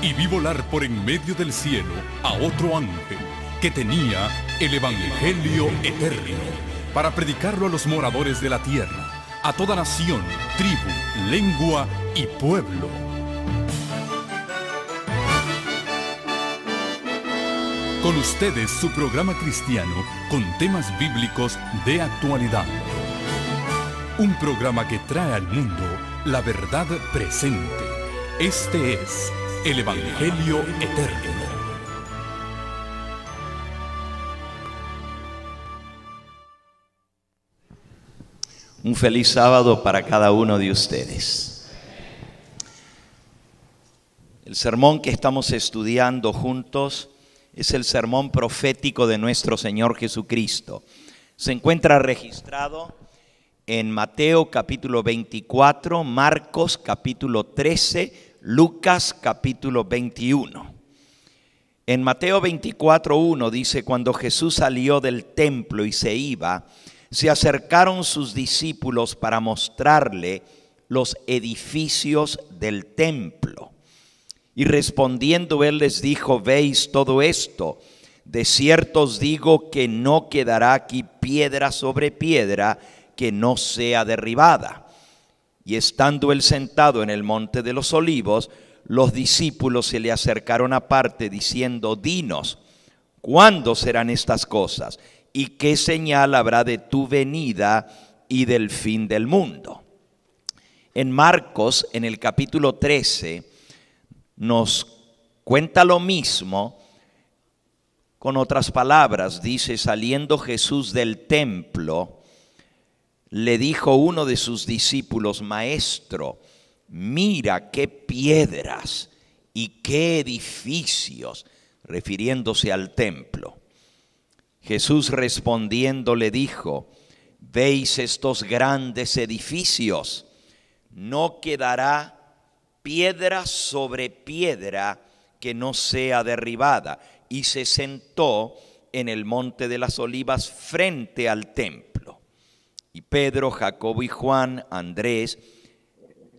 Y vi volar por en medio del cielo a otro ángel que tenía el Evangelio eterno para predicarlo a los moradores de la tierra, a toda nación, tribu, lengua y pueblo. Con ustedes su programa cristiano con temas bíblicos de actualidad. Un programa que trae al mundo la verdad presente. Este es el Evangelio eterno. Un feliz sábado para cada uno de ustedes. El sermón que estamos estudiando juntos es el sermón profético de nuestro Señor Jesucristo. Se encuentra registrado en Mateo capítulo 24, Marcos capítulo 13, Lucas capítulo 21. En Mateo 24:1 dice: cuando Jesús salió del templo y se iba, se acercaron sus discípulos para mostrarle los edificios del templo. Y respondiendo él les dijo: ¿veis todo esto? De cierto os digo que no quedará aquí piedra sobre piedra que no sea derribada. Y estando él sentado en el monte de los olivos, los discípulos se le acercaron aparte diciendo: dinos, ¿cuándo serán estas cosas? ¿Y qué señal habrá de tu venida y del fin del mundo? En Marcos, en el capítulo 13, nos cuenta lo mismo. Con otras palabras, dice: saliendo Jesús del templo, le dijo uno de sus discípulos: maestro, mira qué piedras y qué edificios, refiriéndose al templo. Jesús respondiendo le dijo: ¿veis estos grandes edificios? No quedará piedra sobre piedra que no sea derribada. Y se sentó en el monte de las olivas frente al templo. Y Pedro, Jacobo y Juan, Andrés,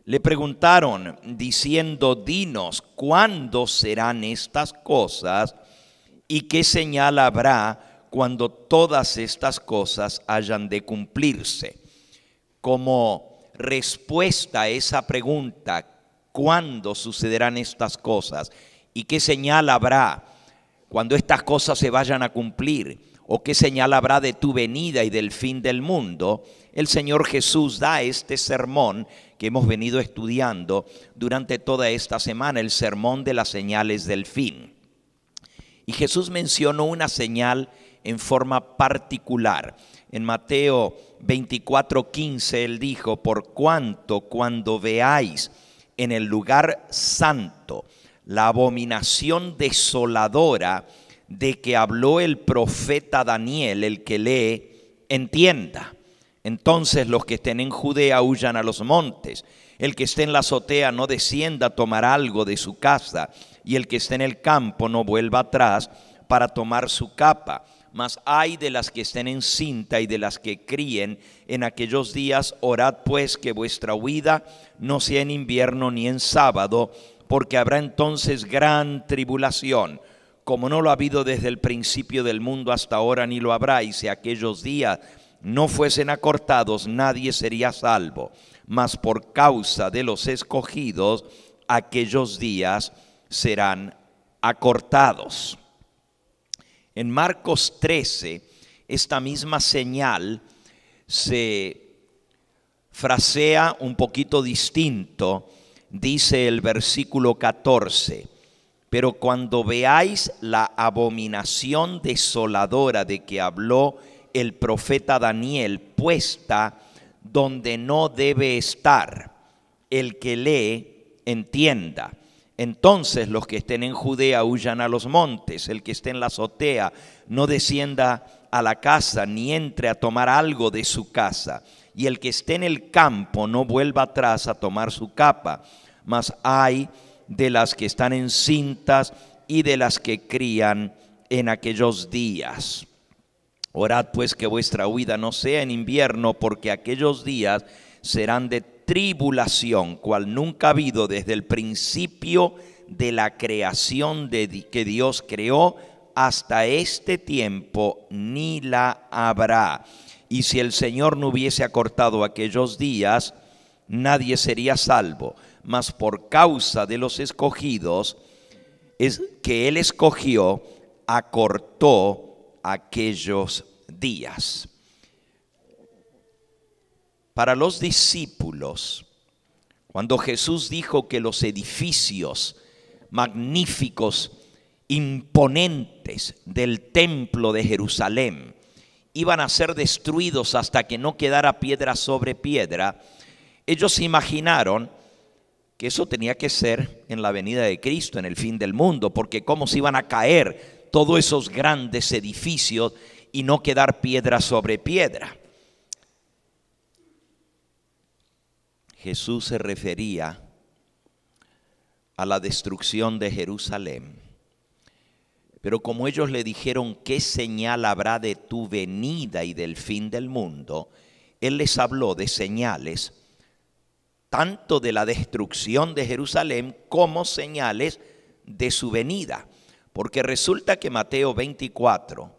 le preguntaron diciendo: dinos, ¿cuándo serán estas cosas? ¿Y qué señal habrá cuando todas estas cosas hayan de cumplirse? Como respuesta a esa pregunta, ¿cuándo sucederán estas cosas? ¿Y qué señal habrá cuando estas cosas se vayan a cumplir? ¿O qué señal habrá de tu venida y del fin del mundo? El Señor Jesús da este sermón que hemos venido estudiando durante toda esta semana, el sermón de las señales del fin. Y Jesús mencionó una señal en forma particular. En Mateo 24:15 él dijo: por cuanto cuando veáis en el lugar santo la abominación desoladora de que habló el profeta Daniel, el que lee, entienda. Entonces los que estén en Judea huyan a los montes. El que esté en la azotea no descienda a tomar algo de su casa, y el que esté en el campo no vuelva atrás para tomar su capa. Mas ay de las que estén en cinta y de las que críen en aquellos días. Orad pues que vuestra huida no sea en invierno ni en sábado, porque habrá entonces gran tribulación, como no lo ha habido desde el principio del mundo hasta ahora, ni lo habrá. Y si aquellos días no fuesen acortados, nadie sería salvo. Mas por causa de los escogidos, aquellos días serán acortados. En Marcos 13, esta misma señal se frasea un poquito distinto. Dice el versículo 14: pero cuando veáis la abominación desoladora de que habló el profeta Daniel puesta donde no debe estar, el que lee entienda. Entonces los que estén en Judea huyan a los montes. El que esté en la azotea no descienda a la casa, ni entre a tomar algo de su casa. Y el que esté en el campo no vuelva atrás a tomar su capa. Mas ay de las que están encintas y de las que crían en aquellos días. Orad pues que vuestra huida no sea en invierno, porque aquellos días serán de tribulación, cual nunca ha habido desde el principio de la creación que Dios creó hasta este tiempo, ni la habrá. Y si el Señor no hubiese acortado aquellos días, nadie sería salvo. Mas por causa de los escogidos, es que Él escogió, acortó aquellos días. Para los discípulos, cuando Jesús dijo que los edificios magníficos, imponentes del templo de Jerusalén iban a ser destruidos hasta que no quedara piedra sobre piedra, ellos imaginaron que eso tenía que ser en la venida de Cristo, en el fin del mundo, porque cómo se iban a caer todos esos grandes edificios y no quedar piedra sobre piedra. Jesús se refería a la destrucción de Jerusalén. Pero como ellos le dijeron, ¿qué señal habrá de tu venida y del fin del mundo? Él les habló de señales, tanto de la destrucción de Jerusalén como señales de su venida. Porque resulta que Mateo 24,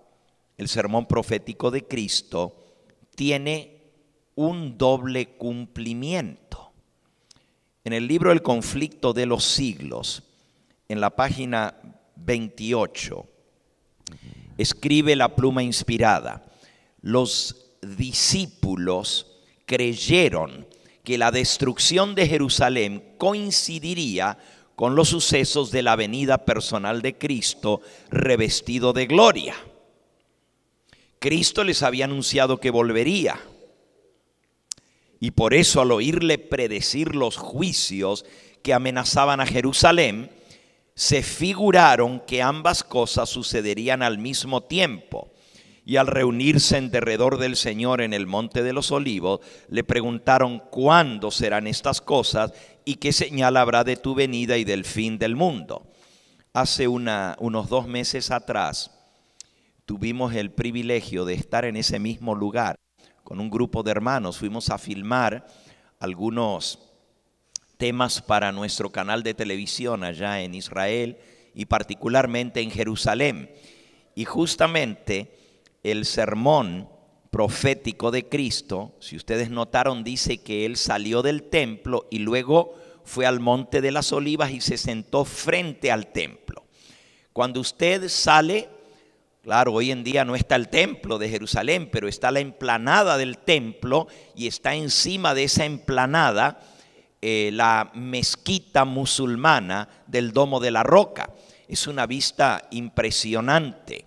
el sermón profético de Cristo, tiene un doble cumplimiento. En el libro El conflicto de los siglos, en la página 28, escribe la pluma inspirada: los discípulos creyeron que la destrucción de Jerusalén coincidiría con los sucesos de la venida personal de Cristo revestido de gloria. Cristo les había anunciado que volvería, y por eso al oírle predecir los juicios que amenazaban a Jerusalén, se figuraron que ambas cosas sucederían al mismo tiempo. Y al reunirse en derredor del Señor en el Monte de los Olivos, le preguntaron cuándo serán estas cosas y qué señal habrá de tu venida y del fin del mundo. Hace unos 2 meses atrás tuvimos el privilegio de estar en ese mismo lugar con un grupo de hermanos. Fuimos a filmar algunos temas para nuestro canal de televisión allá en Israel y particularmente en Jerusalén. Y justamente el sermón profético de Cristo, si ustedes notaron, dice que Él salió del templo y luego fue al Monte de las Olivas y se sentó frente al templo. Cuando usted sale, claro, hoy en día no está el templo de Jerusalén, pero está la emplanada del templo y está encima de esa emplanada la mezquita musulmana del Domo de la Roca. Es una vista impresionante.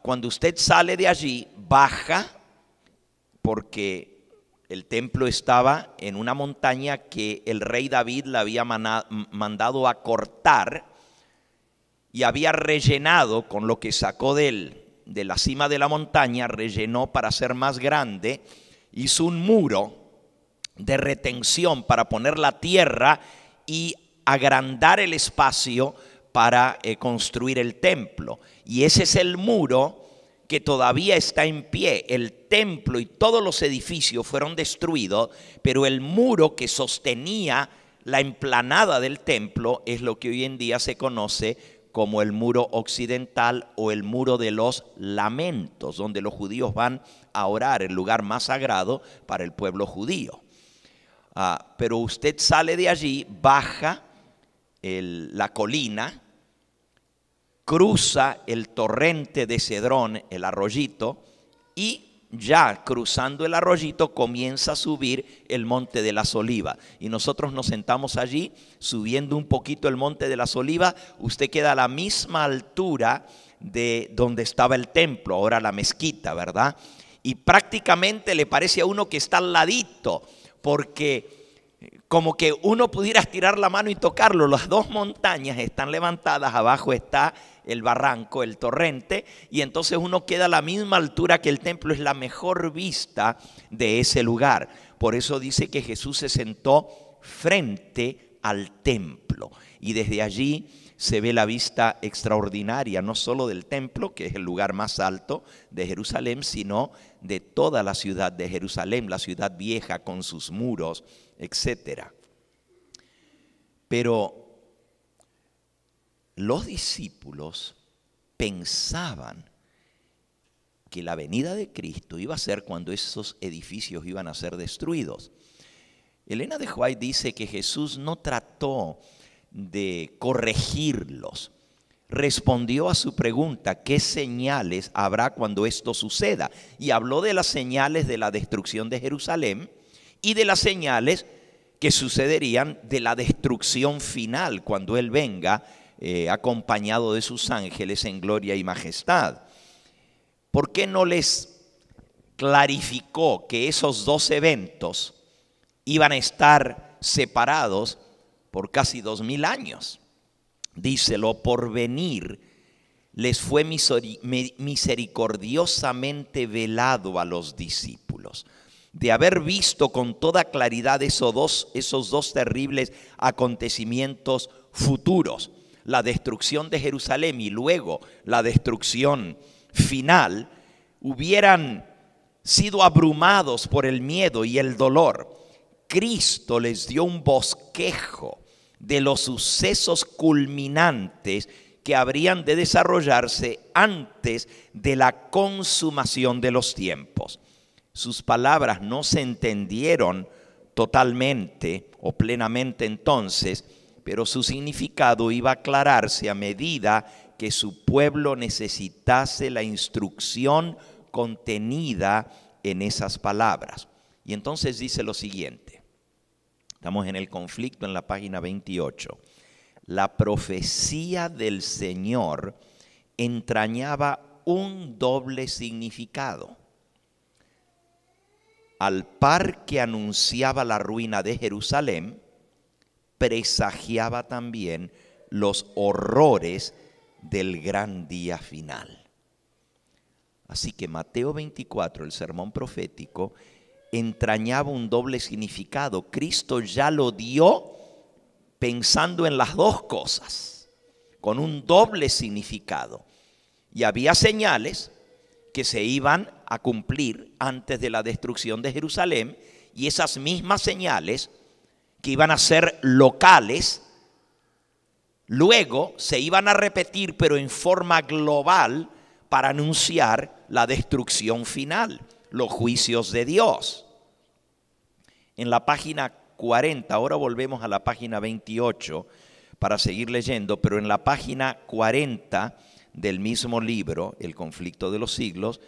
Cuando usted sale de allí, baja, porque el templo estaba en una montaña que el rey David le había mandado a cortar y había rellenado con lo que sacó de la cima de la montaña, rellenó para ser más grande, hizo un muro de retención para poner la tierra y agrandar el espacio para construir el templo. Y ese es el muro que todavía está en pie. El templo y todos los edificios fueron destruidos, pero el muro que sostenía la emplanada del templo es lo que hoy en día se conoce como el muro occidental o el muro de los lamentos, donde los judíos van a orar, el lugar más sagrado para el pueblo judío. Pero usted sale de allí, baja la colina, cruza el torrente de Cedrón, el arroyito, y ya cruzando el arroyito comienza a subir el Monte de las Olivas. Y nosotros nos sentamos allí, subiendo un poquito el Monte de las Olivas. Usted queda a la misma altura de donde estaba el templo, ahora la mezquita, ¿verdad? Y prácticamente le parece a uno que está al ladito, porque como que uno pudiera estirar la mano y tocarlo. Las dos montañas están levantadas, abajo está el barranco, el torrente, y entonces uno queda a la misma altura que el templo. Es la mejor vista de ese lugar. Por eso dice que Jesús se sentó frente al templo, y desde allí se ve la vista extraordinaria, no solo del templo, que es el lugar más alto de Jerusalén, sino de toda la ciudad de Jerusalén, la ciudad vieja con sus muros, etcétera. Pero los discípulos pensaban que la venida de Cristo iba a ser cuando esos edificios iban a ser destruidos. Elena de White dice que Jesús no trató de corregirlos. Respondió a su pregunta, ¿qué señales habrá cuando esto suceda? Y habló de las señales de la destrucción de Jerusalén y de las señales que sucederían de la destrucción final cuando Él venga acompañado de sus ángeles en gloria y majestad. ¿Por qué no les clarificó que esos dos eventos iban a estar separados por casi 2000 años? Dice, lo porvenir les fue misericordiosamente velado a los discípulos, de haber visto con toda claridad esos dos terribles acontecimientos futuros, la destrucción de Jerusalén y luego la destrucción final, hubieran sido abrumados por el miedo y el dolor. Cristo les dio un bosquejo de los sucesos culminantes que habrían de desarrollarse antes de la consumación de los tiempos. Sus palabras no se entendieron totalmente o plenamente entonces, pero su significado iba a aclararse a medida que su pueblo necesitase la instrucción contenida en esas palabras. Y entonces dice lo siguiente, estamos en el conflicto en la página 28. La profecía del Señor entrañaba un doble significado. Al par que anunciaba la ruina de Jerusalén, presagiaba también los horrores del gran día final. Así que Mateo 24, el sermón profético, entrañaba un doble significado. Cristo ya lo dio pensando en las dos cosas, con un doble significado. Y había señales que se iban a cumplir antes de la destrucción de Jerusalén, y esas mismas señales que iban a ser locales, luego se iban a repetir, pero en forma global, para anunciar la destrucción final, los juicios de Dios. En la página 40, ahora volvemos a la página 28 para seguir leyendo, pero en la página 40 del mismo libro, El conflicto de los siglos,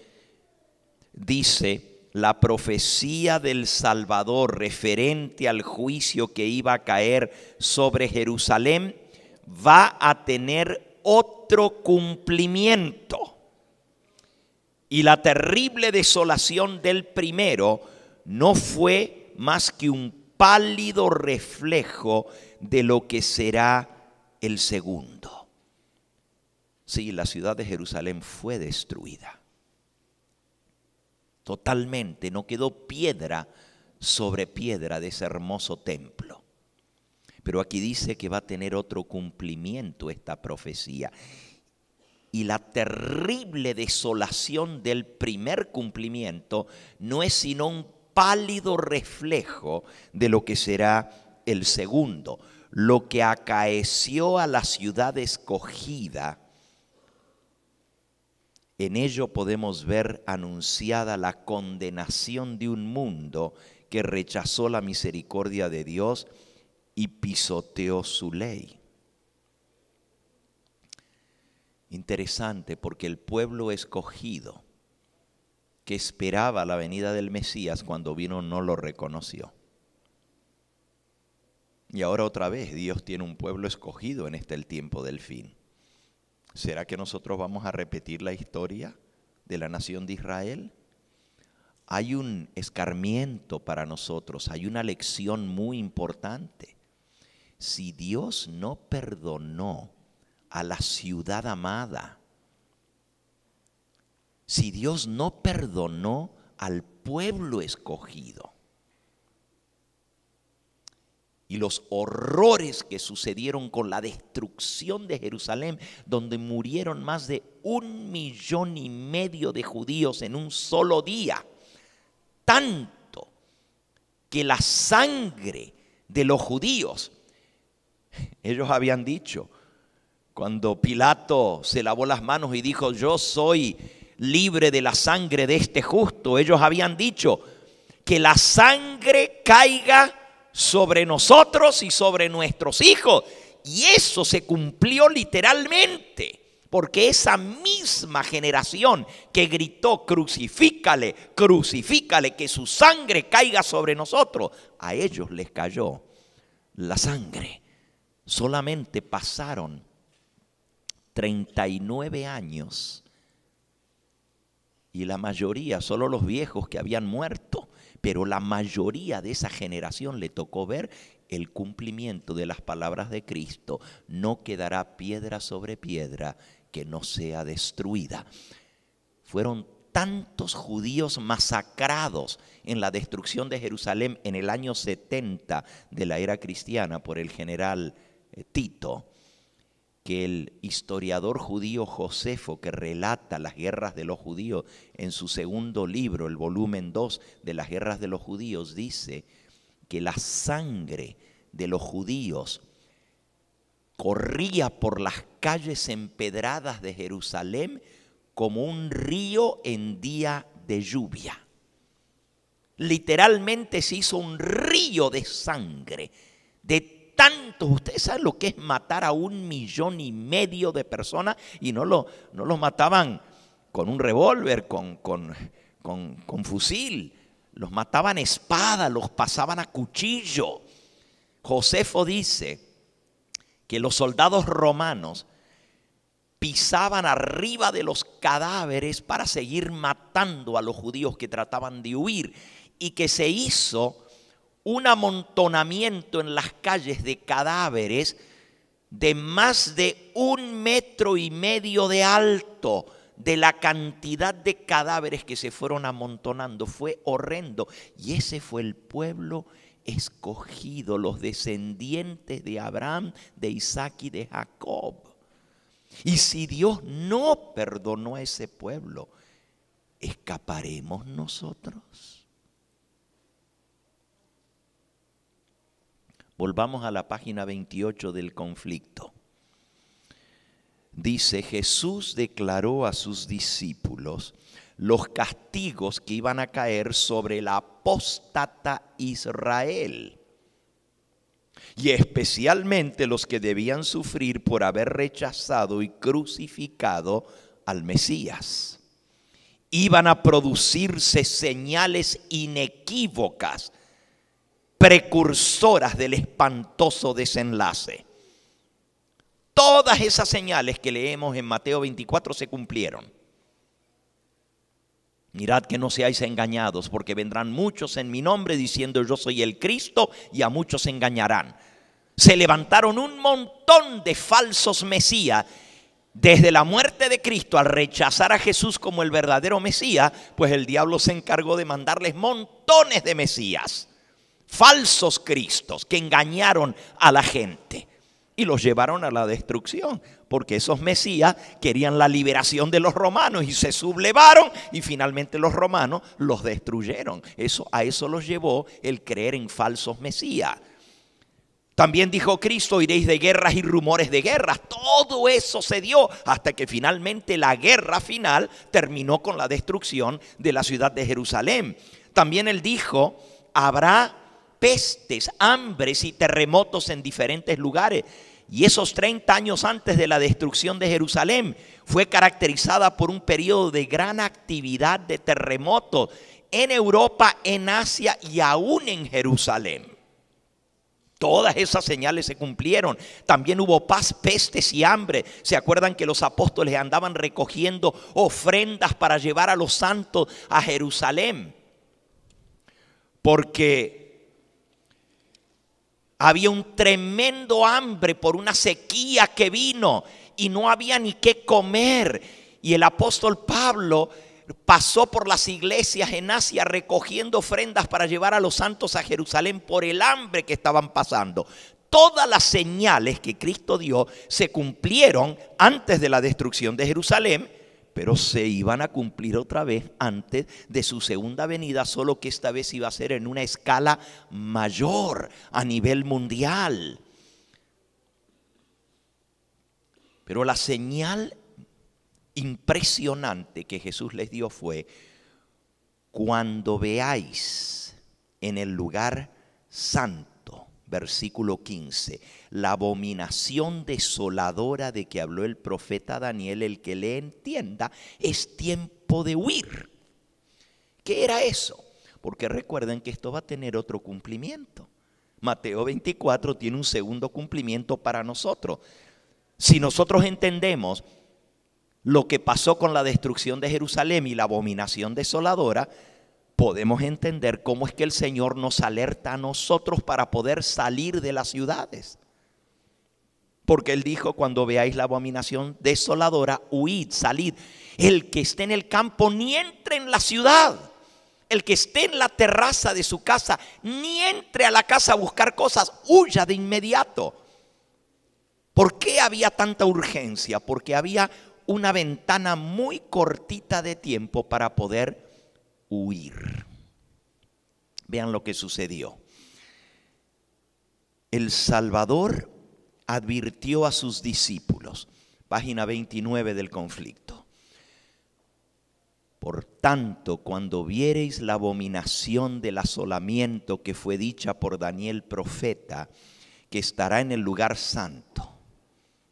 dice: la profecía del Salvador referente al juicio que iba a caer sobre Jerusalén va a tener otro cumplimiento. Y la terrible desolación del primero no fue más que un pálido reflejo de lo que será el segundo. Sí, la ciudad de Jerusalén fue destruida. Totalmente, no quedó piedra sobre piedra de ese hermoso templo. Pero aquí dice que va a tener otro cumplimiento esta profecía. Y la terrible desolación del primer cumplimiento no es sino un pálido reflejo de lo que será el segundo. Lo que acaeció a la ciudad escogida, en ello podemos ver anunciada la condenación de un mundo que rechazó la misericordia de Dios y pisoteó su ley. Interesante, porque el pueblo escogido que esperaba la venida del Mesías, cuando vino no lo reconoció. Y ahora otra vez Dios tiene un pueblo escogido en el tiempo del fin. ¿Será que nosotros vamos a repetir la historia de la nación de Israel? Hay un escarmiento para nosotros, hay una lección muy importante. Si Dios no perdonó a la ciudad amada, si Dios no perdonó al pueblo escogido, y los horrores que sucedieron con la destrucción de Jerusalén, donde murieron más de 1,5 millones de judíos en un solo día, tanto que la sangre de los judíos, ellos habían dicho, Cuando Pilato se lavó las manos y dijo: yo soy libre de la sangre de este justo, ellos habían dicho: que la sangre caiga sobre nosotros y sobre nuestros hijos. Y eso se cumplió literalmente, porque esa misma generación que gritó: crucifícale, crucifícale, que su sangre caiga sobre nosotros, a ellos les cayó la sangre. Solamente pasaron 39 años y la mayoría, solo los viejos que habían muerto, pero la mayoría de esa generación le tocó ver el cumplimiento de las palabras de Cristo: no quedará piedra sobre piedra que no sea destruida. Fueron tantos judíos masacrados en la destrucción de Jerusalén en el año 70 de la era cristiana por el general Tito, que el historiador judío Josefo, que relata las guerras de los judíos en su segundo libro, el volumen 2 de las guerras de los judíos, dice que la sangre de los judíos corría por las calles empedradas de Jerusalén como un río en día de lluvia. Literalmente se hizo un río de sangre, de tantos. Ustedes saben lo que es matar a 1,5 millones de personas, y no los mataban con un revólver, con fusil. Los mataban a espada, los pasaban a cuchillo. Josefo dice que los soldados romanos pisaban arriba de los cadáveres para seguir matando a los judíos que trataban de huir, y que se hizo un amontonamiento en las calles de cadáveres de más de 1,5 metros de alto, de la cantidad de cadáveres que se fueron amontonando. Fue horrendo. Y ese fue el pueblo escogido, los descendientes de Abraham, de Isaac y de Jacob. Y si Dios no perdonó a ese pueblo, ¿escaparemos nosotros? Volvamos a la página 28 del conflicto. Dice: Jesús declaró a sus discípulos los castigos que iban a caer sobre el apóstata Israel, y especialmente los que debían sufrir por haber rechazado y crucificado al Mesías. Iban a producirse señales inequívocas, precursoras del espantoso desenlace. Todas esas señales que leemos en Mateo 24 se cumplieron. Mirad que no seáis engañados, porque vendrán muchos en mi nombre diciendo: yo soy el Cristo, y a muchos engañarán. Se levantaron un montón de falsos mesías. Desde la muerte de Cristo, al rechazar a Jesús como el verdadero Mesías, pues el diablo se encargó de mandarles montones de mesías, falsos cristos, que engañaron a la gente y los llevaron a la destrucción, porque esos mesías querían la liberación de los romanos y se sublevaron, y finalmente los romanos los destruyeron. A eso los llevó el creer en falsos mesías. También dijo Cristo: iréis de guerras y rumores de guerras. Todo eso se dio hasta que finalmente la guerra final terminó con la destrucción de la ciudad de Jerusalén. También él dijo: habrá pestes, hambres y terremotos en diferentes lugares. Y esos 30 años antes de la destrucción de Jerusalén fue caracterizada por un periodo de gran actividad de terremotos en Europa, en Asia y aún en Jerusalén. Todas esas señales se cumplieron. También hubo pestes y hambre. ¿Se acuerdan que los apóstoles andaban recogiendo ofrendas para llevar a los santos a Jerusalén? Porque había un tremendo hambre por una sequía que vino y no había ni qué comer. Y el apóstol Pablo pasó por las iglesias en Asia recogiendo ofrendas para llevar a los santos a Jerusalén por el hambre que estaban pasando. Todas las señales que Cristo dio se cumplieron antes de la destrucción de Jerusalén, pero se iban a cumplir otra vez antes de su segunda venida, solo que esta vez iba a ser en una escala mayor, a nivel mundial. Pero la señal impresionante que Jesús les dio fue: cuando veáis en el lugar santo, versículo 15, la abominación desoladora de que habló el profeta Daniel, el que le entienda, es tiempo de huir. ¿Qué era eso? Porque recuerden que esto va a tener otro cumplimiento. Mateo 24 tiene un segundo cumplimiento para nosotros. Si nosotros entendemos lo que pasó con la destrucción de Jerusalén y la abominación desoladora, podemos entender cómo es que el Señor nos alerta a nosotros para poder salir de las ciudades. Porque Él dijo: cuando veáis la abominación desoladora, huid, salid. El que esté en el campo ni entre en la ciudad. El que esté en la terraza de su casa ni entre a la casa a buscar cosas, huya de inmediato. ¿Por qué había tanta urgencia? Porque había una ventana muy cortita de tiempo para poder huir. Vean lo que sucedió. El Salvador advirtió a sus discípulos, página 29 del conflicto: por tanto, cuando viereis la abominación del asolamiento que fue dicha por Daniel profeta, que estará en el lugar santo,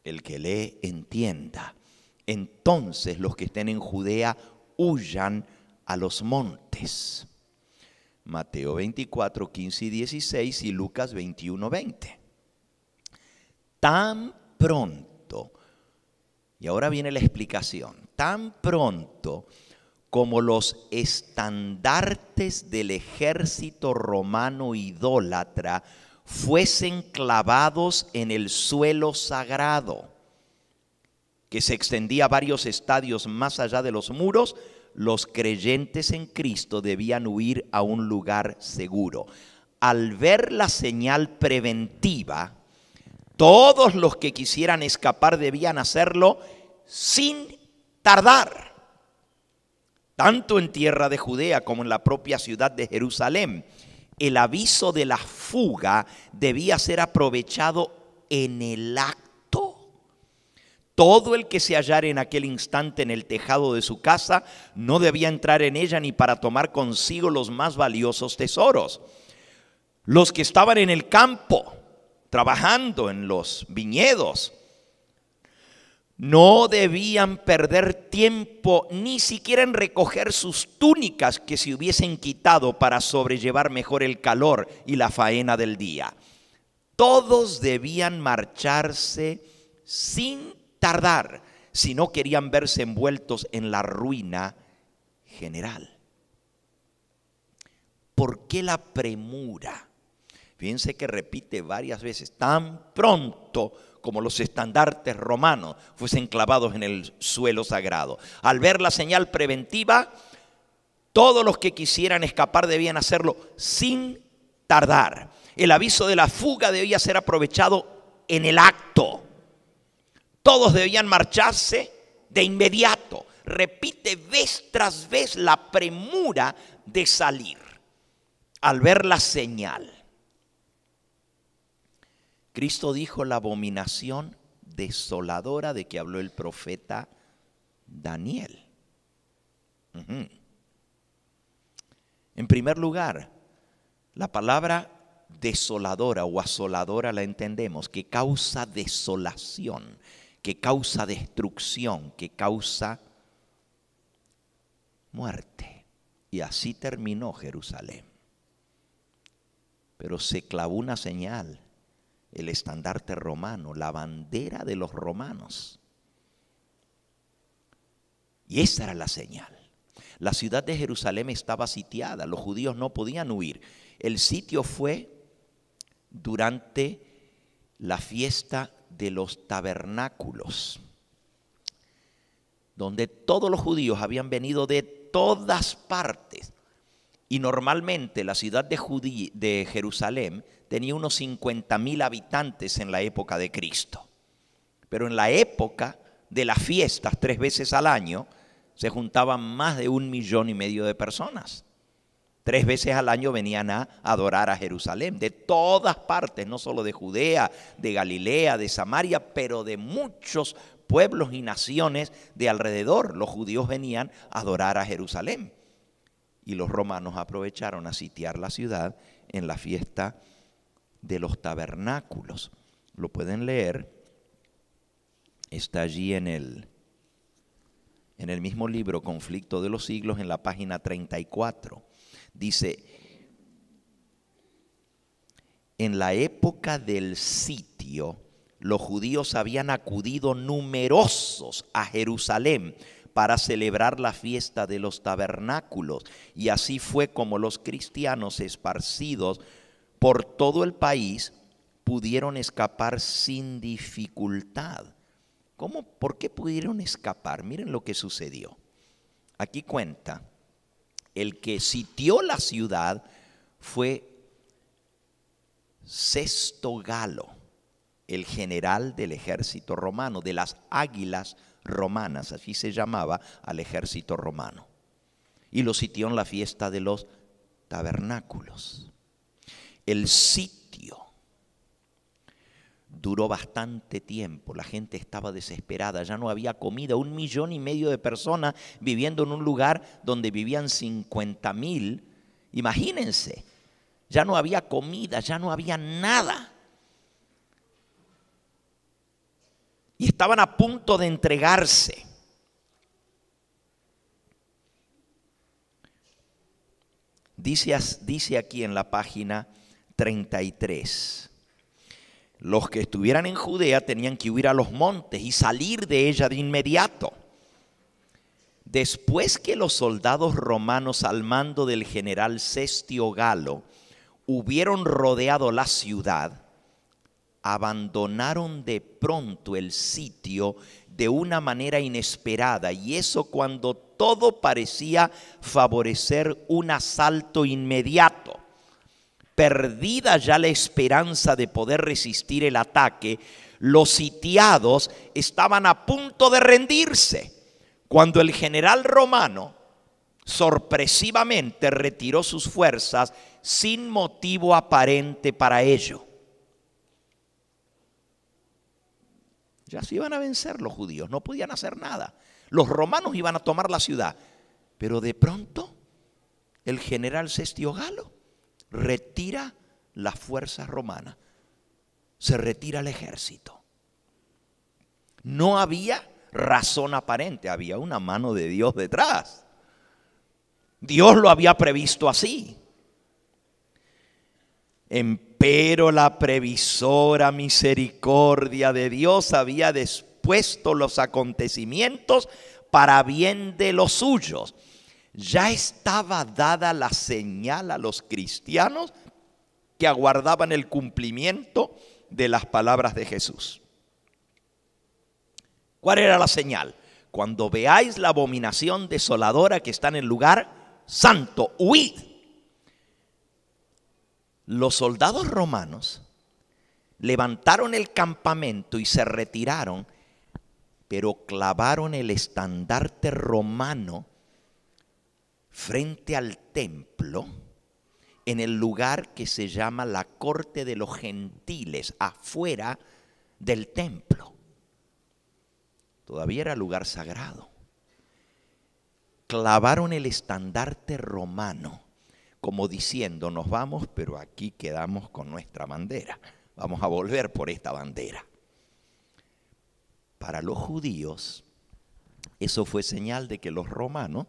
el que le entienda, entonces los que estén en Judea huyan a los montes. Mateo 24, 15 y 16 y Lucas 21, 20. Tan pronto, y ahora viene la explicación, tan pronto como los estandartes del ejército romano idólatra fuesen clavados en el suelo sagrado, que se extendía varios estadios más allá de los muros, los creyentes en Cristo debían huir a un lugar seguro. Al ver la señal preventiva, todos los que quisieran escapar debían hacerlo sin tardar. Tanto en tierra de Judea como en la propia ciudad de Jerusalén, el aviso de la fuga debía ser aprovechado en el acto. Todo el que se hallara en aquel instante en el tejado de su casa no debía entrar en ella ni para tomar consigo los más valiosos tesoros. Los que estaban en el campo, trabajando en los viñedos, no debían perder tiempo ni siquiera en recoger sus túnicas que se hubiesen quitado para sobrellevar mejor el calor y la faena del día. Todos debían marcharse sin tardar si no querían verse envueltos en la ruina general. ¿Por qué la premura? Fíjense que repite varias veces: tan pronto como los estandartes romanos fuesen clavados en el suelo sagrado. Al ver la señal preventiva, todos los que quisieran escapar debían hacerlo sin tardar. El aviso de la fuga debía ser aprovechado en el acto. Todos debían marcharse de inmediato. Repite vez tras vez la premura de salir al ver la señal. Cristo dijo la abominación desoladora de que habló el profeta Daniel. En primer lugar, la palabra desoladora o asoladora la entendemos, que causa desolación, que causa destrucción, que causa muerte. Y así terminó Jerusalén. Pero se clavó una señal, el estandarte romano, la bandera de los romanos. Y esa era la señal. La ciudad de Jerusalén estaba sitiada, los judíos no podían huir. El sitio fue durante la fiesta de los tabernáculos, donde todos los judíos habían venido de todas partes. Y normalmente la ciudad de Jerusalén tenía unos 50,000 habitantes en la época de Cristo. Pero en la época de las fiestas, 3 veces al año, se juntaban más de 1,5 millones de personas. 3 veces al año venían a adorar a Jerusalén, de todas partes, no solo de Judea, de Galilea, de Samaria, pero de muchos pueblos y naciones de alrededor. Los judíos venían a adorar a Jerusalén. Y los romanos aprovecharon a sitiar la ciudad en la fiesta de los tabernáculos. Lo pueden leer, está allí en el mismo libro, Conflicto de los Siglos, en la página 34. Dice, en la época del sitio, los judíos habían acudido numerosos a Jerusalén para celebrar la fiesta de los tabernáculos. Y así fue como los cristianos esparcidos por todo el país pudieron escapar sin dificultad. ¿Cómo? ¿Por qué pudieron escapar? Miren lo que sucedió. Aquí cuenta, el que sitió la ciudad fue Sesto Galo, el general del ejército romano, de las águilas romanas, así se llamaba al ejército romano. Y lo sitió en la fiesta de los tabernáculos. El sitio duró bastante tiempo, la gente estaba desesperada, ya no había comida, 1,5 millones de personas viviendo en un lugar donde vivían 50,000, imagínense, ya no había comida, ya no había nada. Y estaban a punto de entregarse. Dice aquí en la página 33. Los que estuvieran en Judea tenían que huir a los montes y salir de ella de inmediato. Después que los soldados romanos al mando del general Sestio Galo hubieron rodeado la ciudad, abandonaron de pronto el sitio de una manera inesperada, y eso cuando todo parecía favorecer un asalto inmediato. Perdida ya la esperanza de poder resistir el ataque, los sitiados estaban a punto de rendirse, cuando el general romano sorpresivamente retiró sus fuerzas sin motivo aparente para ello. Ya se iban a vencer los judíos, no podían hacer nada. Los romanos iban a tomar la ciudad, pero de pronto el general Sestio Galo retira las fuerzas romanas, se retira el ejército. No había razón aparente, había una mano de Dios detrás. Dios lo había previsto así. Empero la previsora misericordia de Dios había dispuesto los acontecimientos para bien de los suyos. Ya estaba dada la señal a los cristianos que aguardaban el cumplimiento de las palabras de Jesús. ¿Cuál era la señal? Cuando veáis la abominación desoladora que está en el lugar santo, huid. Los soldados romanos levantaron el campamento y se retiraron, pero clavaron el estandarte romano frente al templo, en el lugar que se llama la corte de los gentiles, afuera del templo. Todavía era lugar sagrado. Clavaron el estandarte romano, como diciendo, nos vamos, pero aquí quedamos con nuestra bandera. Vamos a volver por esta bandera. Para los judíos, eso fue señal de que los romanos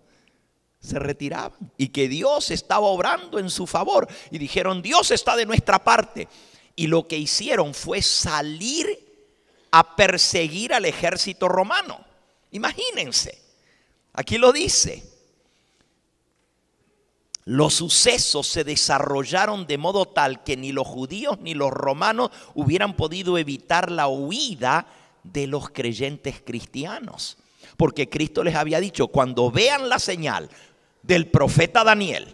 se retiraban y que Dios estaba obrando en su favor. Y dijeron, Dios está de nuestra parte. Y lo que hicieron fue salir a perseguir al ejército romano. Imagínense, aquí lo dice. Los sucesos se desarrollaron de modo tal que ni los judíos ni los romanos hubieran podido evitar la huida de los creyentes cristianos. Porque Cristo les había dicho, cuando vean la señal del profeta Daniel,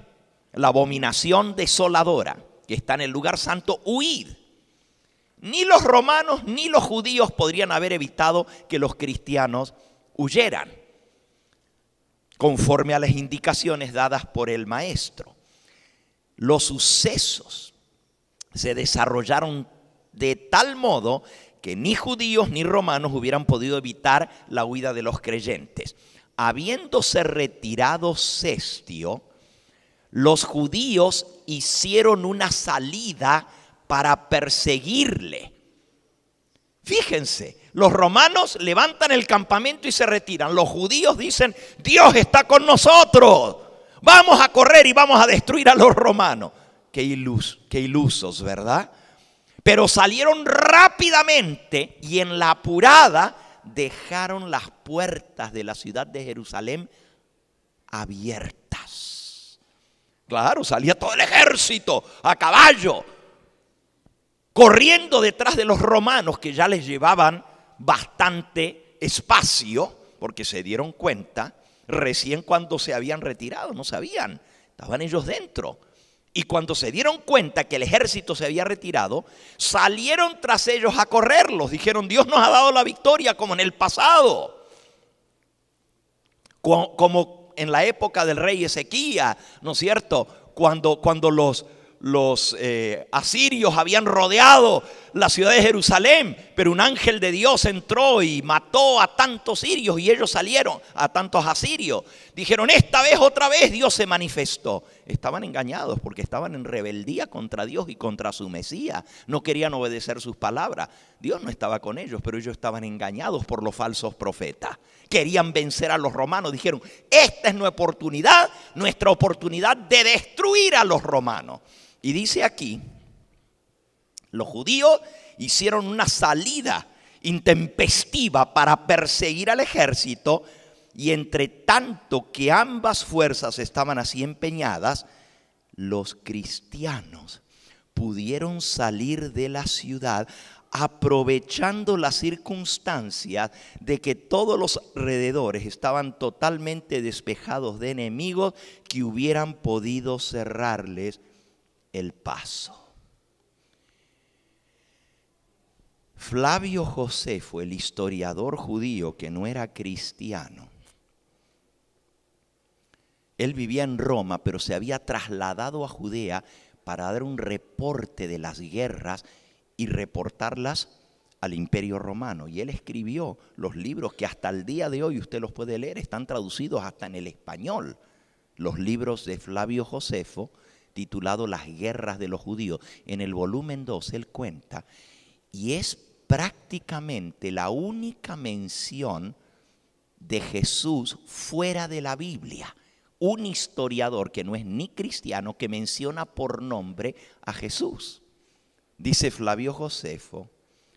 la abominación desoladora que está en el lugar santo, huid. Ni los romanos ni los judíos podrían haber evitado que los cristianos huyeran, conforme a las indicaciones dadas por el maestro. los sucesos se desarrollaron de tal modo que ni judíos ni romanos hubieran podido evitar la huida de los creyentes. Habiéndose retirado Cestio, los judíos hicieron una salida para perseguirle. Fíjense, los romanos levantan el campamento y se retiran. Los judíos dicen: Dios está con nosotros, vamos a correr y vamos a destruir a los romanos. Qué ilusos, ¿verdad? Pero salieron rápidamente y en la apurada dejaron las puertas de la ciudad de Jerusalén abiertas. Claro, salía todo el ejército a caballo, corriendo detrás de los romanos, que ya les llevaban bastante espacio, porque se dieron cuenta recién cuando se habían retirado, no sabían, estaban ellos dentro. Y cuando se dieron cuenta que el ejército se había retirado, salieron tras ellos a correrlos. Dijeron: Dios nos ha dado la victoria como en el pasado. Como en la época del rey Ezequías, ¿no es cierto? Cuando los asirios habían rodeado la ciudad de Jerusalén, pero un ángel de Dios entró y mató a tantos sirios y ellos salieron, a tantos asirios. Dijeron: esta vez, otra vez Dios se manifestó. Estaban engañados porque estaban en rebeldía contra Dios y contra su Mesías. No querían obedecer sus palabras. Dios no estaba con ellos, pero ellos estaban engañados por los falsos profetas. Querían vencer a los romanos. Dijeron: esta es nuestra oportunidad de destruir a los romanos. Y dice aquí, los judíos hicieron una salida intempestiva para perseguir al ejército, y entre tanto que ambas fuerzas estaban así empeñadas, los cristianos pudieron salir de la ciudad aprovechando las circunstancias de que todos los alrededores estaban totalmente despejados de enemigos que hubieran podido cerrarles el paso. Flavio Josefo, el historiador judío que no era cristiano, él vivía en Roma, pero se había trasladado a Judea para dar un reporte de las guerras y reportarlas al Imperio Romano. Y él escribió los libros que hasta el día de hoy usted los puede leer, están traducidos hasta en el español. Los libros de Flavio Josefo, titulado Las guerras de los judíos. En el volumen 2 él cuenta, y es prácticamente la única mención de Jesús fuera de la Biblia. Un historiador que no es ni cristiano que menciona por nombre a Jesús. Dice Flavio Josefo,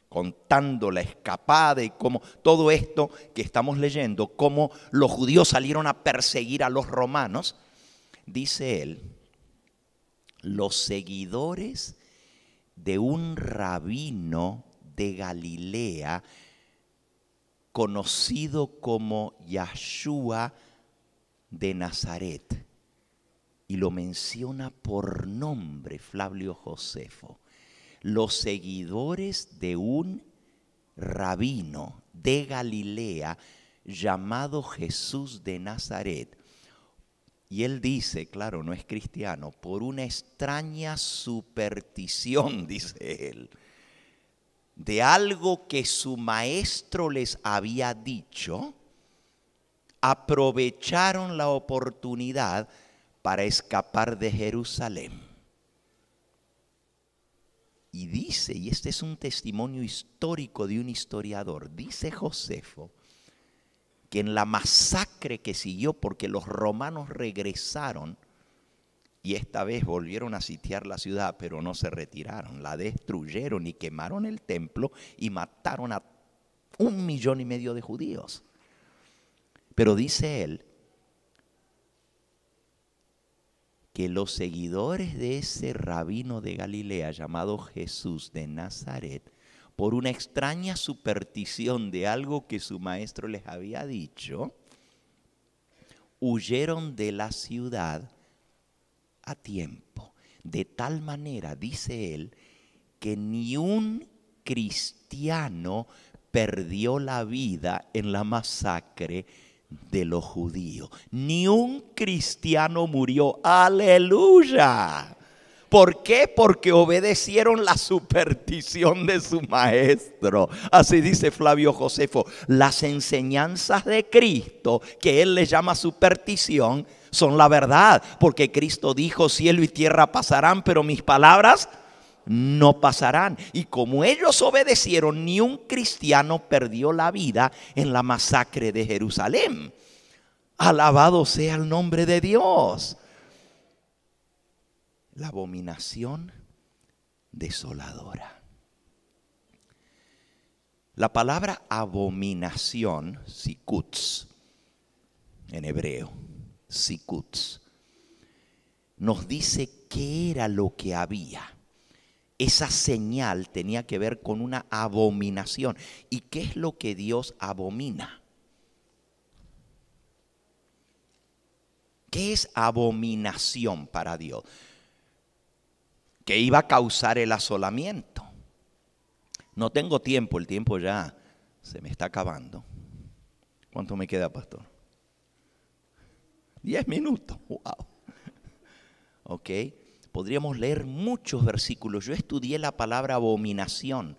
contando la escapada y cómo todo esto que estamos leyendo, cómo los judíos salieron a perseguir a los romanos. Dice él: los seguidores de un rabino de Galilea conocido como Yahshua de Nazaret, y lo menciona por nombre Flavio Josefo, los seguidores de un rabino de Galilea llamado Jesús de Nazaret. Y él dice, claro, no es cristiano, por una extraña superstición, dice él, de algo que su maestro les había dicho, aprovecharon la oportunidad para escapar de Jerusalén. Y dice, y este es un testimonio histórico de un historiador, dice Josefo, que en la masacre que siguió, porque los romanos regresaron y esta vez volvieron a sitiar la ciudad, pero no se retiraron, la destruyeron y quemaron el templo y mataron a 1,5 millones de judíos. Pero dice él que los seguidores de ese rabino de Galilea llamado Jesús de Nazaret, por una extraña superstición de algo que su maestro les había dicho, huyeron de la ciudad a tiempo. De tal manera, dice él, que ni un cristiano perdió la vida en la masacre de los judíos. Ni un cristiano murió. ¡Aleluya! ¿Por qué? Porque obedecieron la superstición de su maestro. Así dice Flavio Josefo. Las enseñanzas de Cristo, que él les llama superstición, son la verdad. Porque Cristo dijo: cielo y tierra pasarán, pero mis palabras no pasarán. Y como ellos obedecieron, ni un cristiano perdió la vida en la masacre de Jerusalén. Alabado sea el nombre de Dios. La abominación desoladora. La palabra abominación, sikuts, en hebreo, sikuts, nos dice qué era lo que había. Esa señal tenía que ver con una abominación. ¿Y qué es lo que Dios abomina? ¿Qué es abominación para Dios? Que iba a causar el asolamiento. No tengo tiempo, el tiempo ya se me está acabando. ¿Cuánto me queda, pastor? 10 minutos, wow. Ok, podríamos leer muchos versículos. Yo estudié la palabra abominación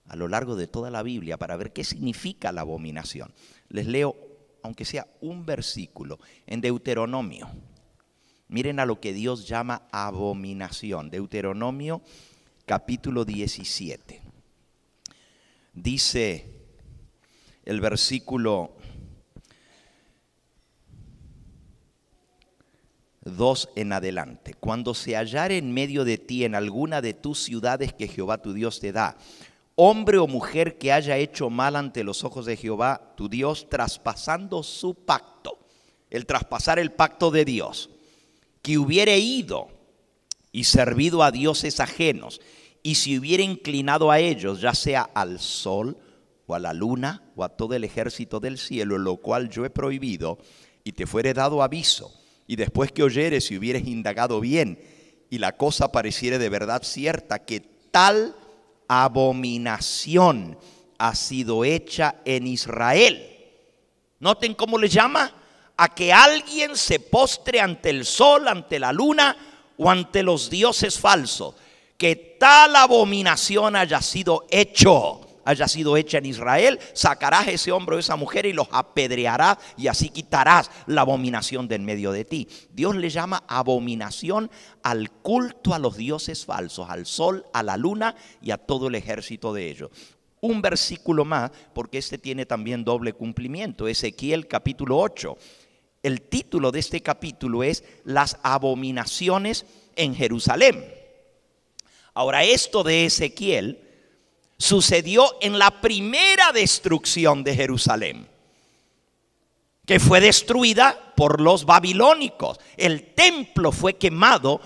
a lo largo de toda la Biblia para ver qué significa la abominación. Les leo, aunque sea un versículo, en Deuteronomio. Miren a lo que Dios llama abominación. Deuteronomio capítulo 17. Dice el versículo 2 en adelante: cuando se hallare en medio de ti en alguna de tus ciudades que Jehová tu Dios te da, hombre o mujer que haya hecho mal ante los ojos de Jehová tu Dios, traspasando su pacto, el traspasar el pacto de Dios, que hubiere ido y servido a dioses ajenos, y si hubiere inclinado a ellos, ya sea al sol o a la luna o a todo el ejército del cielo, lo cual yo he prohibido, y te fuere dado aviso, y después que oyeres, si hubieres indagado bien, y la cosa pareciere de verdad cierta, que tal abominación ha sido hecha en Israel. Noten cómo le llama: a que alguien se postre ante el sol, ante la luna o ante los dioses falsos. Que tal abominación haya sido hecha en Israel, sacarás a ese hombre o esa mujer y los apedrearás, y así quitarás la abominación de en medio de ti. Dios le llama abominación al culto a los dioses falsos, al sol, a la luna y a todo el ejército de ellos. Un versículo más, porque este tiene también doble cumplimiento. Ezequiel capítulo 8. El título de este capítulo es Las abominaciones en Jerusalén. Ahora, esto de Ezequiel sucedió en la primera destrucción de Jerusalén, que fue destruida por los babilónicos. El templo fue quemado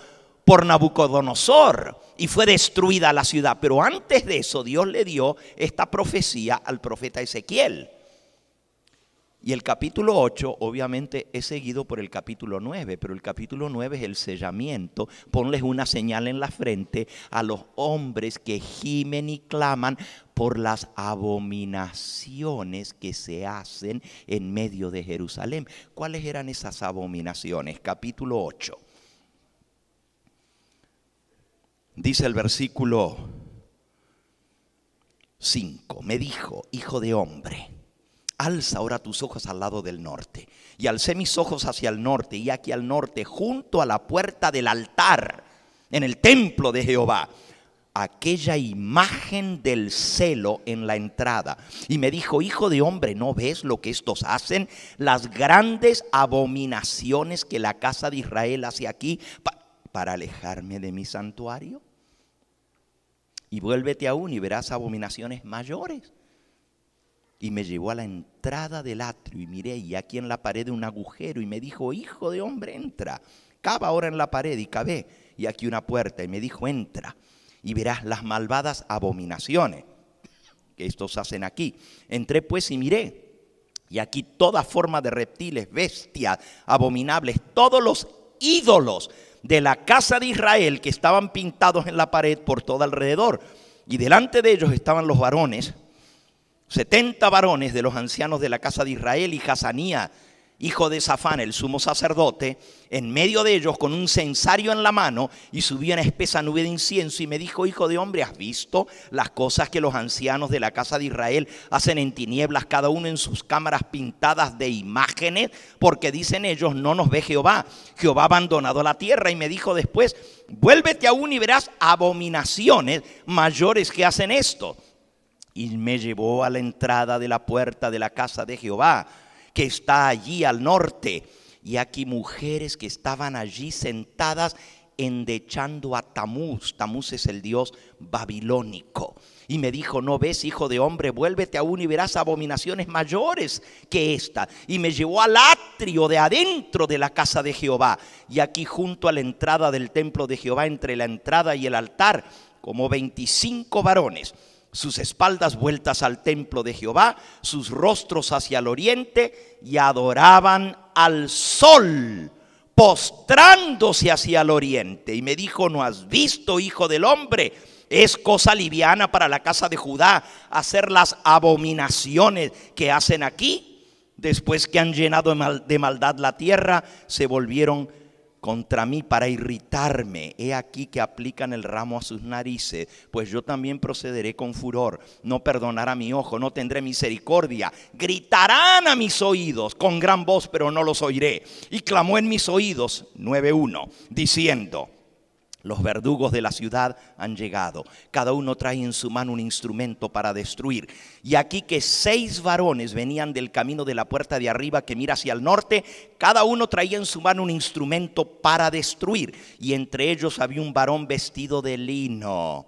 por Nabucodonosor y fue destruida la ciudad. Pero antes de eso, Dios le dio esta profecía al profeta Ezequiel. Y el capítulo 8 obviamente es seguido por el capítulo 9, pero el capítulo 9 es el sellamiento. Ponles una señal en la frente a los hombres que gimen y claman por las abominaciones que se hacen en medio de Jerusalén. ¿Cuáles eran esas abominaciones? Capítulo 8. Dice el versículo 5: me dijo: hijo de hombre, alza ahora tus ojos al lado del norte. Y alcé mis ojos hacia el norte, y aquí al norte, junto a la puerta del altar, en el templo de Jehová, aquella imagen del celo en la entrada. Y me dijo: hijo de hombre, ¿no ves lo que estos hacen? Las grandes abominaciones que la casa de Israel hace aquí para alejarme de mi santuario. Y vuélvete aún y verás abominaciones mayores. Y me llevó a la entrada del atrio y miré, y aquí en la pared un agujero, y me dijo: hijo de hombre, entra, cava ahora en la pared. Y cavé, y aquí una puerta, y me dijo: entra y verás las malvadas abominaciones que estos hacen aquí. Entré pues y miré, y aquí toda forma de reptiles, bestias abominables, todos los ídolos de la casa de Israel que estaban pintados en la pared por todo alrededor. Y delante de ellos estaban los varones, 70 varones de los ancianos de la casa de Israel, y Hazanías, hijo de Safán, el sumo sacerdote, en medio de ellos con un censario en la mano, y subía una espesa nube de incienso y me dijo: hijo de hombre, ¿has visto las cosas que los ancianos de la casa de Israel hacen en tinieblas, cada uno en sus cámaras pintadas de imágenes? Porque dicen ellos: no nos ve Jehová, Jehová ha abandonado la tierra. Y me dijo después: vuélvete aún y verás abominaciones mayores que hacen esto. Y me llevó a la entrada de la puerta de la casa de Jehová, que está allí al norte, y aquí mujeres que estaban allí sentadas endechando a Tamuz. Tamuz es el dios babilónico. Y me dijo: no ves, hijo de hombre, vuélvete aún y verás abominaciones mayores que esta. Y me llevó al atrio de adentro de la casa de Jehová, y aquí junto a la entrada del templo de Jehová, entre la entrada y el altar, como 25 varones, sus espaldas vueltas al templo de Jehová, sus rostros hacia el oriente, y adoraban al sol, postrándose hacia el oriente. Y me dijo: ¿no has visto, hijo del hombre? Es cosa liviana para la casa de Judá hacer las abominaciones que hacen aquí. Después que han llenado de maldad la tierra, se volvieron contra mí para irritarme. He aquí que aplican el ramo a sus narices, pues yo también procederé con furor. No perdonará mi ojo, no tendré misericordia. Gritarán a mis oídos con gran voz, pero no los oiré. Y clamó en mis oídos, 9:1, diciendo: los verdugos de la ciudad han llegado, cada uno trae en su mano un instrumento para destruir. Y aquí que 6 varones venían del camino de la puerta de arriba que mira hacia el norte, cada uno traía en su mano un instrumento para destruir. Y entre ellos había un varón vestido de lino,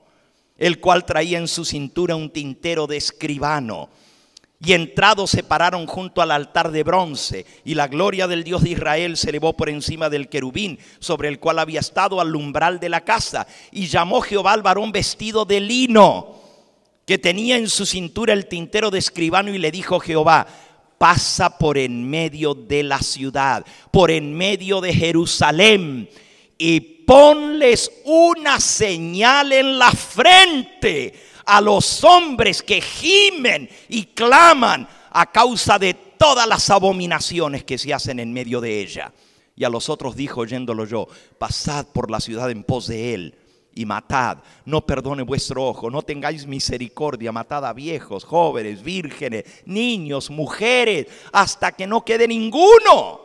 el cual traía en su cintura un tintero de escribano. Y entrados se pararon junto al altar de bronce, y la gloria del Dios de Israel se elevó por encima del querubín sobre el cual había estado al umbral de la casa. Y llamó Jehová al varón vestido de lino, que tenía en su cintura el tintero de escribano, y le dijo Jehová: pasa por en medio de la ciudad, por en medio de Jerusalén, y ponles una señal en la frente a los hombres que gimen y claman a causa de todas las abominaciones que se hacen en medio de ella. Y a los otros dijo, oyéndolo yo: pasad por la ciudad en pos de él y matad, no perdone vuestro ojo, no tengáis misericordia, matad a viejos, jóvenes, vírgenes, niños, mujeres, hasta que no quede ninguno.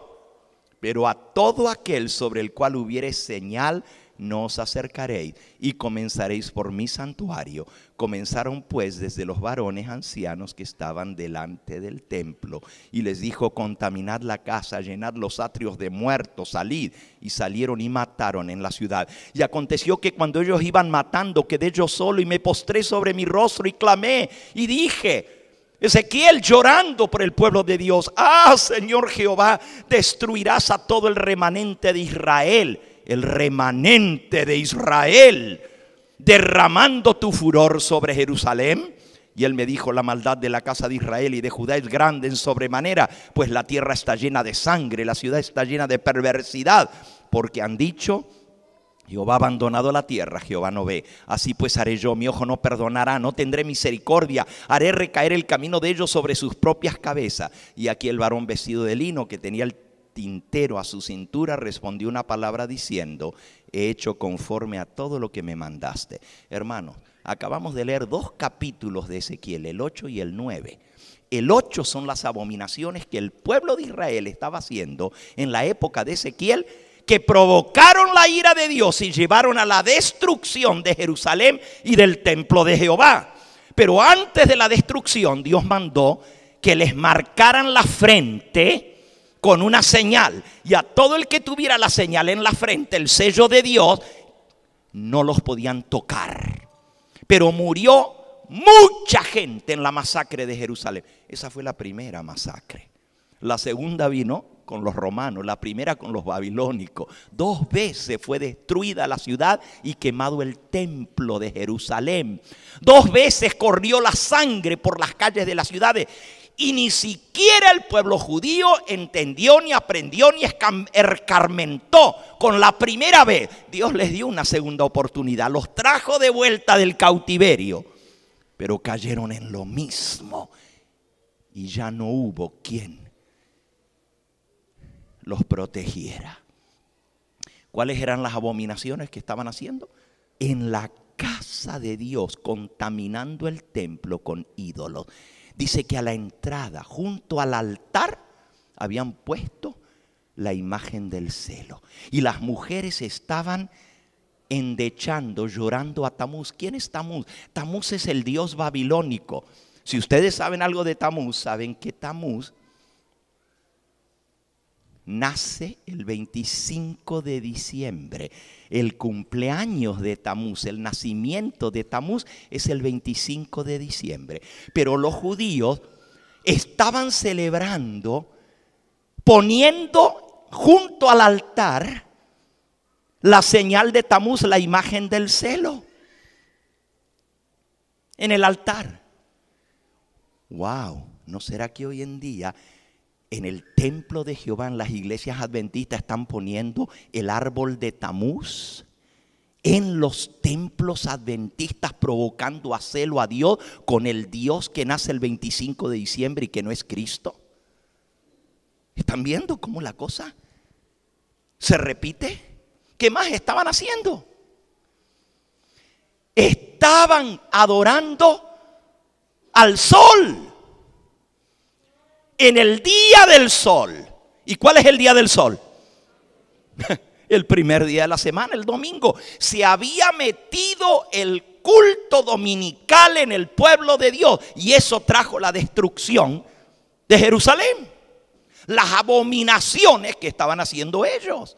Pero a todo aquel sobre el cual hubiere señal, no os acercaréis, y comenzaréis por mi santuario. Comenzaron pues desde los varones ancianos que estaban delante del templo, y les dijo: contaminad la casa, llenad los atrios de muertos, salid. Y salieron y mataron en la ciudad. Y aconteció que cuando ellos iban matando, quedé yo solo, y me postré sobre mi rostro y clamé y dije: Ezequiel, llorando por el pueblo de Dios: ah, Señor Jehová, destruirás a todo el remanente de Israel, el remanente de Israel, derramando tu furor sobre Jerusalén. Y él me dijo: la maldad de la casa de Israel y de Judá es grande en sobremanera, pues la tierra está llena de sangre, la ciudad está llena de perversidad, porque han dicho: Jehová ha abandonado la tierra, Jehová no ve. Así pues haré yo, mi ojo no perdonará, no tendré misericordia, haré recaer el camino de ellos sobre sus propias cabezas. Y aquí el varón vestido de lino, que tenía el tintero a su cintura, respondió una palabra diciendo: he hecho conforme a todo lo que me mandaste. Hermanos, acabamos de leer 2 capítulos de Ezequiel, el 8 y el 9. El 8 son las abominaciones que el pueblo de Israel estaba haciendo en la época de Ezequiel, que provocaron la ira de Dios y llevaron a la destrucción de Jerusalén y del templo de Jehová. Pero antes de la destrucción, Dios mandó que les marcaran la frente con una señal, y a todo el que tuviera la señal en la frente, el sello de Dios, no los podían tocar. Pero murió mucha gente en la masacre de Jerusalén. Esa fue la primera masacre. La segunda vino con los romanos, la primera con los babilónicos. 2 veces fue destruida la ciudad y quemado el templo de Jerusalén. 2 veces corrió la sangre por las calles de las ciudades. Y ni siquiera el pueblo judío entendió, ni aprendió, ni escarmentó. Con la primera vez, Dios les dio una segunda oportunidad. Los trajo de vuelta del cautiverio, pero cayeron en lo mismo. Y ya no hubo quien los protegiera. ¿Cuáles eran las abominaciones que estaban haciendo? En la casa de Dios, contaminando el templo con ídolos. Dice que a la entrada, junto al altar, habían puesto la imagen del celo. Y las mujeres estaban endechando, llorando a Tamuz. ¿Quién es Tamuz? Tamuz es el dios babilónico. Si ustedes saben algo de Tamuz, saben que Tamuz nace el 25 de diciembre. El cumpleaños de Tamuz, el nacimiento de Tamuz es el 25 de diciembre. Pero los judíos estaban celebrando, poniendo junto al altar la señal de Tamuz, la imagen del celo, en el altar. Wow, ¿no será que hoy en día en el templo de Jehová, en las iglesias adventistas, están poniendo el árbol de Tamuz? En los templos adventistas, provocando a celo a Dios con el Dios que nace el 25 de diciembre y que no es Cristo. ¿Están viendo cómo la cosa se repite? ¿Qué más estaban haciendo? Estaban adorando al sol. En el día del sol. ¿Y cuál es el día del sol? El primer día de la semana, el domingo. Se había metido el culto dominical en el pueblo de Dios. Y eso trajo la destrucción de Jerusalén. Las abominaciones que estaban haciendo ellos.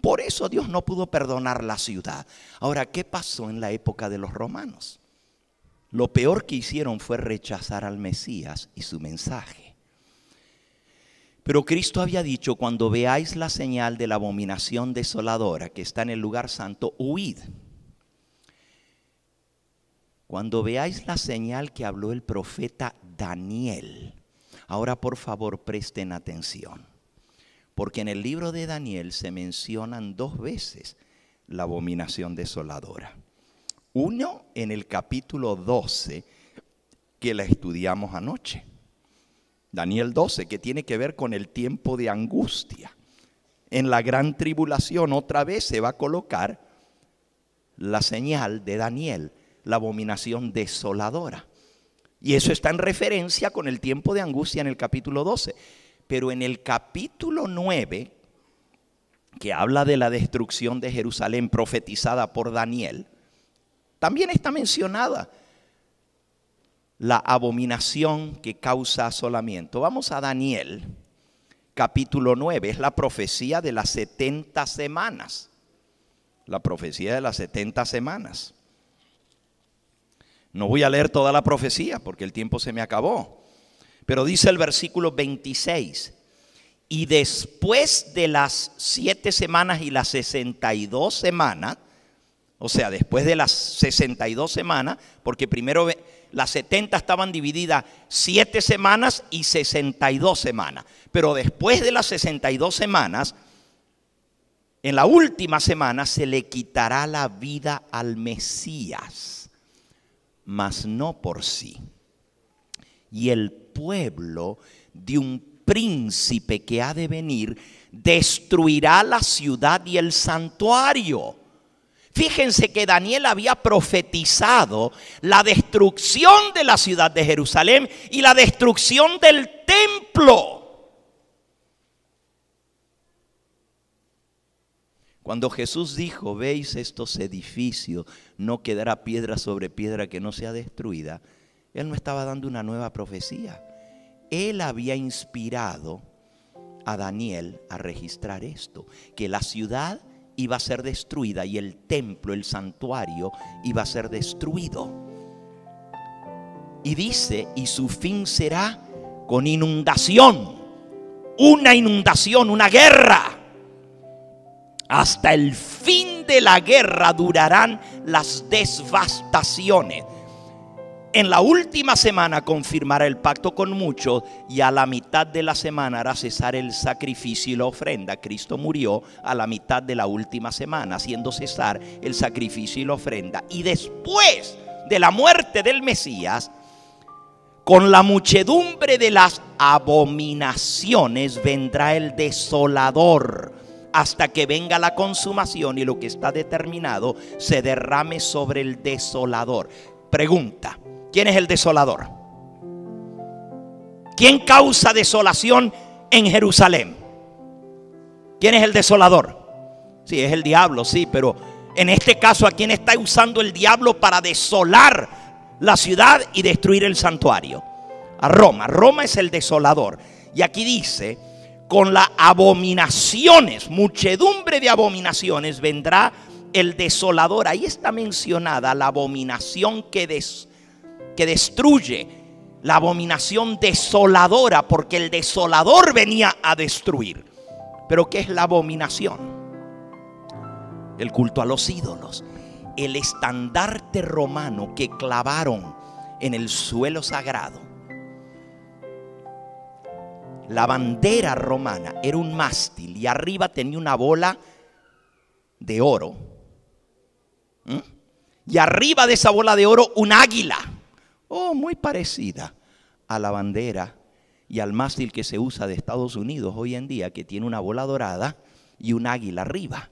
Por eso Dios no pudo perdonar la ciudad. Ahora, ¿qué pasó en la época de los romanos? Lo peor que hicieron fue rechazar al Mesías y su mensaje. Pero Cristo había dicho: cuando veáis la señal de la abominación desoladora que está en el lugar santo, huid. Cuando veáis la señal que habló el profeta Daniel. Ahora, por favor, presten atención. Porque en el libro de Daniel se mencionan 2 veces la abominación desoladora. Uno en el capítulo 12, que la estudiamos anoche. Daniel 12, que tiene que ver con el tiempo de angustia. En la gran tribulación otra vez se va a colocar la señal de Daniel, la abominación desoladora. Y eso está en referencia con el tiempo de angustia en el capítulo 12. Pero en el capítulo 9, que habla de la destrucción de Jerusalén profetizada por Daniel, también está mencionada la abominación que causa asolamiento. Vamos a Daniel, capítulo 9. Es la profecía de las 70 semanas. La profecía de las 70 semanas. No voy a leer toda la profecía porque el tiempo se me acabó. Pero dice el versículo 26. Y después de las 7 semanas y las 62 semanas, o sea, después de las 62 semanas, porque primero las 70 estaban divididas 7 semanas y 62 semanas. Pero después de las 62 semanas, en la última semana se le quitará la vida al Mesías, mas no por sí. Y el pueblo de un príncipe que ha de venir destruirá la ciudad y el santuario. Fíjense que Daniel había profetizado la destrucción de la ciudad de Jerusalén y la destrucción del templo. Cuando Jesús dijo: veis estos edificios, no quedará piedra sobre piedra que no sea destruida, Él no estaba dando una nueva profecía. Él había inspirado a Daniel a registrar esto, que la ciudad iba a ser destruida y el templo, el santuario, iba a ser destruido. Y dice: y su fin será con inundación, una guerra. Hasta el fin de la guerra durarán las devastaciones. En la última semana confirmará el pacto con muchos, y a la mitad de la semana hará cesar el sacrificio y la ofrenda. Cristo murió a la mitad de la última semana, haciendo cesar el sacrificio y la ofrenda. Y después de la muerte del Mesías, con la muchedumbre de las abominaciones vendrá el desolador, hasta que venga la consumación y lo que está determinado se derrame sobre el desolador. Pregunta: ¿quién es el desolador? ¿Quién causa desolación en Jerusalén? ¿Quién es el desolador? Sí, es el diablo, sí, pero en este caso, ¿a quién está usando el diablo para desolar la ciudad y destruir el santuario? A Roma. Roma es el desolador. Y aquí dice: con las abominaciones, muchedumbre de abominaciones, vendrá el desolador. Ahí está mencionada la abominación que destruye, la abominación desoladora, porque el desolador venía a destruir. Pero ¿qué es la abominación? El culto a los ídolos. El estandarte romano que clavaron en el suelo sagrado. La bandera romana era un mástil y arriba tenía una bola de oro. Y arriba de esa bola de oro un águila. Oh, muy parecida a la bandera y al mástil que se usa de Estados Unidos hoy en día, que tiene una bola dorada y un águila arriba.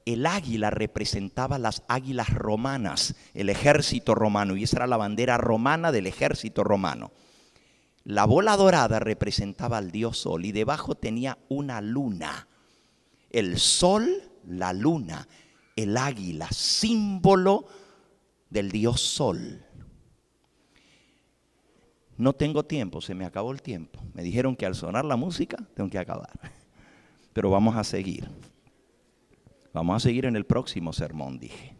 El águila representaba las águilas romanas, el ejército romano, y esa era la bandera romana del ejército romano. La bola dorada representaba al dios Sol y debajo tenía una luna. El sol, la luna, el águila, símbolo del dios Sol. No tengo tiempo, se me acabó el tiempo. Me dijeron que al sonar la música tengo que acabar. Pero vamos a seguir. Vamos a seguir en el próximo sermón, dije.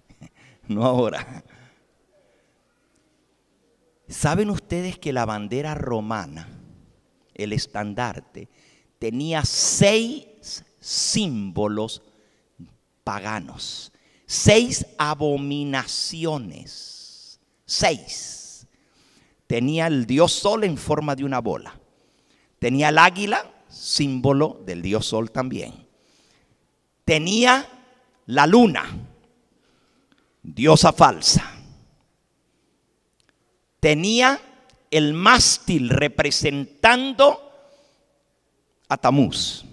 No ahora. ¿Saben ustedes que la bandera romana, el estandarte, tenía 6 símbolos paganos? 6 abominaciones. 6. Tenía el dios Sol en forma de una bola. Tenía el águila, símbolo del dios Sol también. Tenía la luna, diosa falsa. Tenía el mástil representando a Tamuz.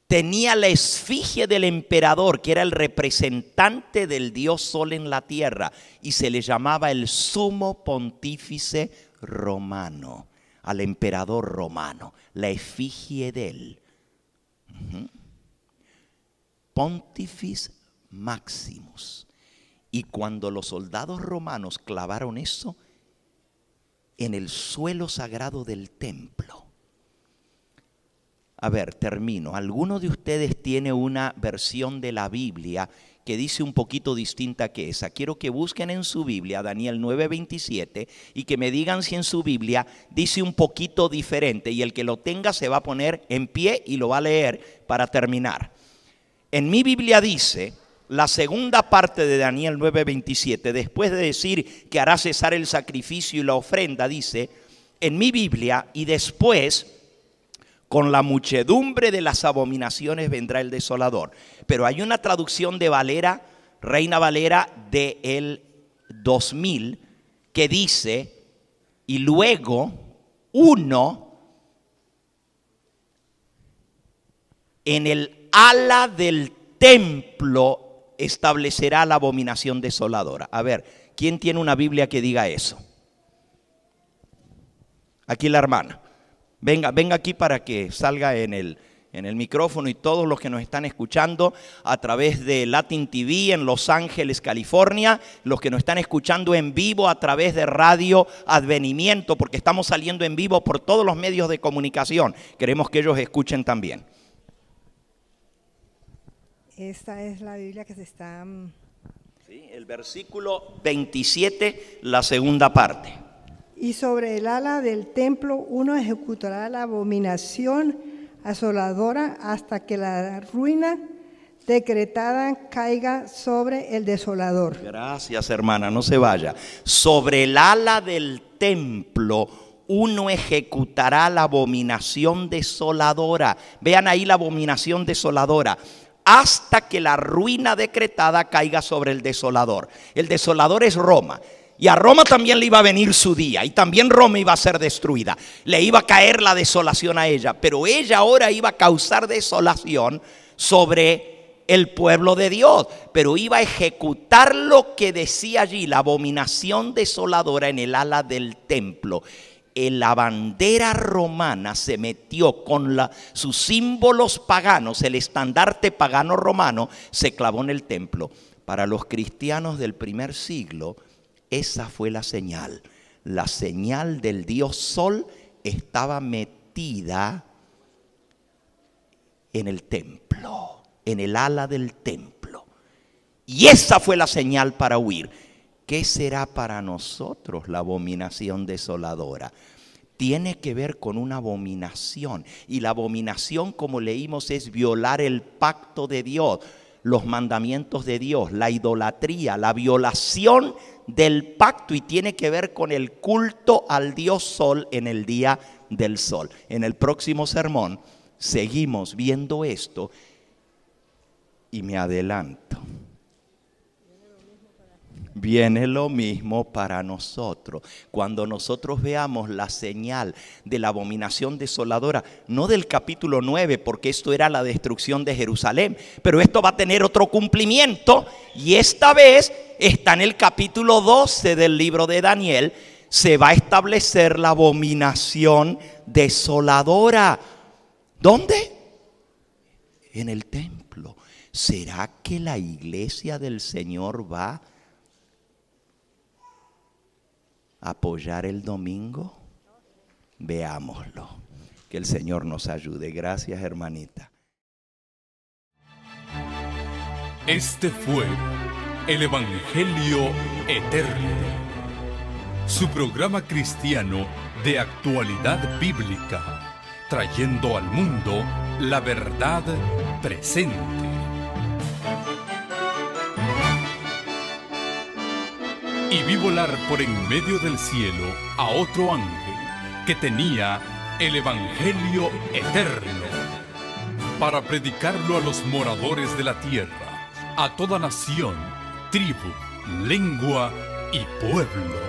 Tenía la esfinge del emperador, que era el representante del dios Sol en la tierra, y se le llamaba el sumo pontífice romano, al emperador romano, la efigie de él. Pontifex Maximus. Y cuando los soldados romanos clavaron eso en el suelo sagrado del templo. A ver, termino. ¿Alguno de ustedes tiene una versión de la Biblia que dice un poquito distinta que esa? Quiero que busquen en su Biblia Daniel 9:27 y que me digan si en su Biblia dice un poquito diferente. Y el que lo tenga se va a poner en pie y lo va a leer para terminar. En mi Biblia dice, la segunda parte de Daniel 9:27, después de decir que hará cesar el sacrificio y la ofrenda, dice en mi Biblia: y después, con la muchedumbre de las abominaciones vendrá el desolador. Pero hay una traducción de Valera, Reina Valera del 2000, que dice: y luego uno en el ala del templo establecerá la abominación desoladora. A ver, ¿quién tiene una Biblia que diga eso? Aquí la hermana. Venga aquí para que salga en el micrófono, y todos los que nos están escuchando a través de Latin TV en Los Ángeles, California, los que nos están escuchando en vivo a través de Radio Advenimiento, porque estamos saliendo en vivo por todos los medios de comunicación. Queremos que ellos escuchen también. Esta es la Biblia que se está... Sí, el versículo 27, la segunda parte. Y sobre el ala del templo uno ejecutará la abominación asoladora hasta que la ruina decretada caiga sobre el desolador. Gracias, hermana, no se vaya. Sobre el ala del templo uno ejecutará la abominación desoladora. Vean ahí la abominación desoladora. Hasta que la ruina decretada caiga sobre el desolador. El desolador es Roma. Y a Roma también le iba a venir su día, y también Roma iba a ser destruida. Le iba a caer la desolación a ella, pero ella ahora iba a causar desolación sobre el pueblo de Dios, pero iba a ejecutar lo que decía allí, la abominación desoladora en el ala del templo. La bandera romana se metió con sus símbolos paganos, el estandarte pagano romano se clavó en el templo. Para los cristianos del primer siglo, esa fue la señal del Dios Sol estaba metida en el templo, en el ala del templo. Y esa fue la señal para huir. ¿Qué será para nosotros la abominación desoladora? Tiene que ver con una abominación. Y la abominación, como leímos, es violar el pacto de Dios, los mandamientos de Dios, la idolatría, la violación del pacto, y tiene que ver con el culto al Dios Sol en el día del sol. En el próximo sermón seguimos viendo esto y me adelanto. Viene lo mismo para nosotros. Cuando nosotros veamos la señal de la abominación desoladora, no del capítulo 9, porque esto era la destrucción de Jerusalén, pero esto va a tener otro cumplimiento, y esta vez está en el capítulo 12 del libro de Daniel. Se va a establecer la abominación desoladora. ¿Dónde? En el templo. ¿Será que la iglesia del Señor va a apoyar el domingo? Veámoslo. Que el Señor nos ayude. Gracias, hermanita. Este fue el Evangelio Eterno, su programa cristiano de actualidad bíblica, trayendo al mundo la verdad presente. Y vi volar por en medio del cielo a otro ángel que tenía el Evangelio Eterno, para predicarlo a los moradores de la tierra, a toda nación, tribu, lengua y pueblo.